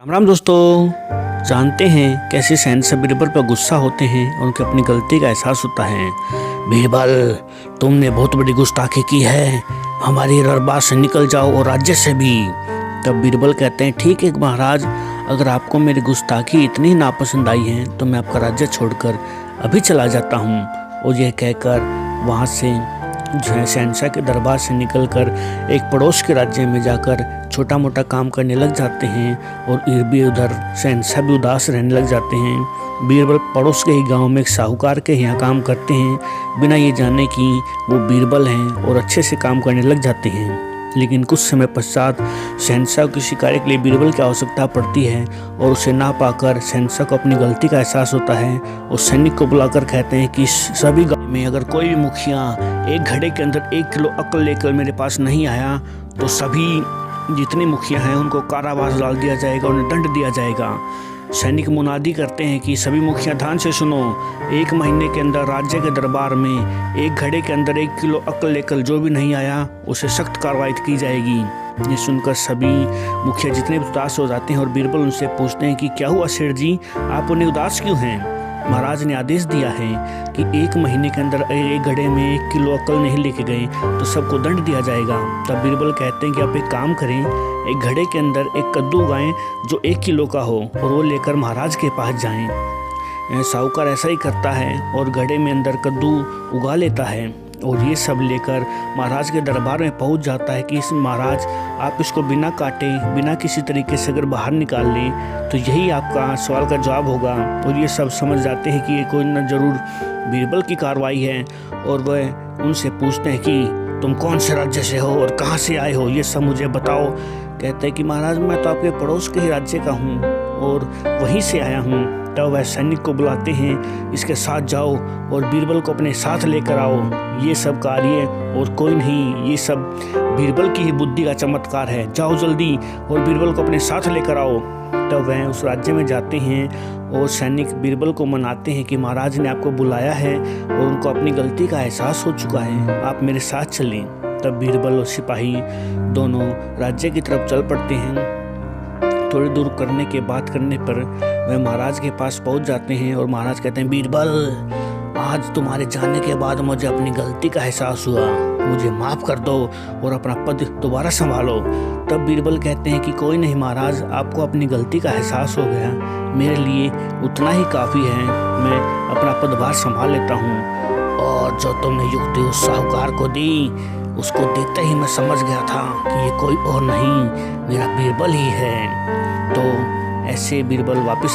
राम राम दोस्तों। जानते हैं कैसे शहंशाह बीरबल पर गुस्सा होते हैं और उनकी अपनी गलती का एहसास होता है। बीरबल, तुमने बहुत बड़ी गुस्ताखी की है, हमारी दरबार से निकल जाओ और राज्य से भी। तब बीरबल कहते हैं, ठीक है महाराज, अगर आपको मेरी गुस्ताखी इतनी नापसंद आई है तो मैं आपका राज्य छोड़कर अभी चला जाता हूँ। और यह कहकर वहाँ से जो है शहंशाह के दरबार से निकलकर एक पड़ोस के राज्य में जाकर छोटा मोटा काम करने लग जाते हैं। और भी उधर शहंशाह भी उदास रहने लग जाते हैं। बीरबल पड़ोस के ही गांव में एक साहूकार के यहाँ काम करते हैं, बिना ये जाने कि वो बीरबल हैं, और अच्छे से काम करने लग जाते हैं। लेकिन कुछ समय पश्चात शहंशाह को किसी कार्य के लिए बीरबल की आवश्यकता पड़ती है और उसे ना पाकर शहंशाह को अपनी गलती का एहसास होता है। और सैनिक को बुलाकर कहते हैं कि सभी गाँव में अगर कोई भी मुखिया एक घड़े के अंदर 1 किलो अक्ल लेकर मेरे पास नहीं आया तो सभी जितने मुखिया हैं उनको कारावास डाल दिया जाएगा, उन्हें दंड दिया जाएगा। सैनिक मुनादी करते हैं कि सभी मुखिया ध्यान से सुनो, 1 महीने के अंदर राज्य के दरबार में एक घड़े के अंदर 1 किलो अक्ल लेकर जो भी नहीं आया उसे सख्त कार्रवाई की जाएगी। ये सुनकर सभी मुखिया जितने भी उदास हो जाते हैं और बीरबल उनसे पूछते हैं कि क्या हुआ सेठ जी, आप उन्हें उदास क्यों हैं? महाराज ने आदेश दिया है कि 1 महीने के अंदर एक घड़े में 1 किलो अक्ल नहीं लेके गए तो सबको दंड दिया जाएगा। तब बीरबल कहते हैं कि आप एक काम करें, एक घड़े के अंदर एक कद्दू उगाएं जो 1 किलो का हो और वो लेकर महाराज के पास जाएं। साहूकार ऐसा ही करता है और घड़े में अंदर कद्दू उगा लेता है और ये सब लेकर महाराज के दरबार में पहुंच जाता है कि इस महाराज आप इसको बिना काटे बिना किसी तरीके से अगर बाहर निकाल लें तो यही आपका सवाल का जवाब होगा। और ये सब समझ जाते हैं कि ये कोई न जरूर बीरबल की कार्रवाई है और वह उनसे पूछते हैं कि तुम कौन से राज्य से हो और कहाँ से आए हो, ये सब मुझे बताओ। कहते हैं कि महाराज मैं तो आपके पड़ोस के ही राज्य का हूँ और वहीं से आया हूँ। तब वह सैनिक को बुलाते हैं, इसके साथ जाओ और बीरबल को अपने साथ लेकर आओ। ये सब कार्य और कोई नहीं, ये सब बीरबल की ही बुद्धि का चमत्कार है, जाओ जल्दी और बीरबल को अपने साथ लेकर आओ। तब वह उस राज्य में जाते हैं और सैनिक बीरबल को मनाते हैं कि महाराज ने आपको बुलाया है और उनको अपनी गलती का एहसास हो चुका है, आप मेरे साथ चलें। तब बीरबल और सिपाही दोनों राज्य की तरफ चल पड़ते हैं। थोड़ी दूर करने के बात करने पर वह महाराज के पास पहुंच जाते हैं और महाराज कहते हैं, बीरबल, आज तुम्हारे जाने के बाद मुझे अपनी गलती का एहसास हुआ, मुझे माफ़ कर दो और अपना पद दोबारा संभालो। तब बीरबल कहते हैं कि कोई नहीं महाराज, आपको अपनी गलती का एहसास हो गया, मेरे लिए उतना ही काफ़ी है, मैं अपना पदभार संभाल लेता हूँ। और जो तुमने युक्ति उस साहूकार को दी उसको देखते ही मैं समझ गया था कि ये कोई और नहीं मेरा बीरबल ही है। तो ऐसे बीरबल वापस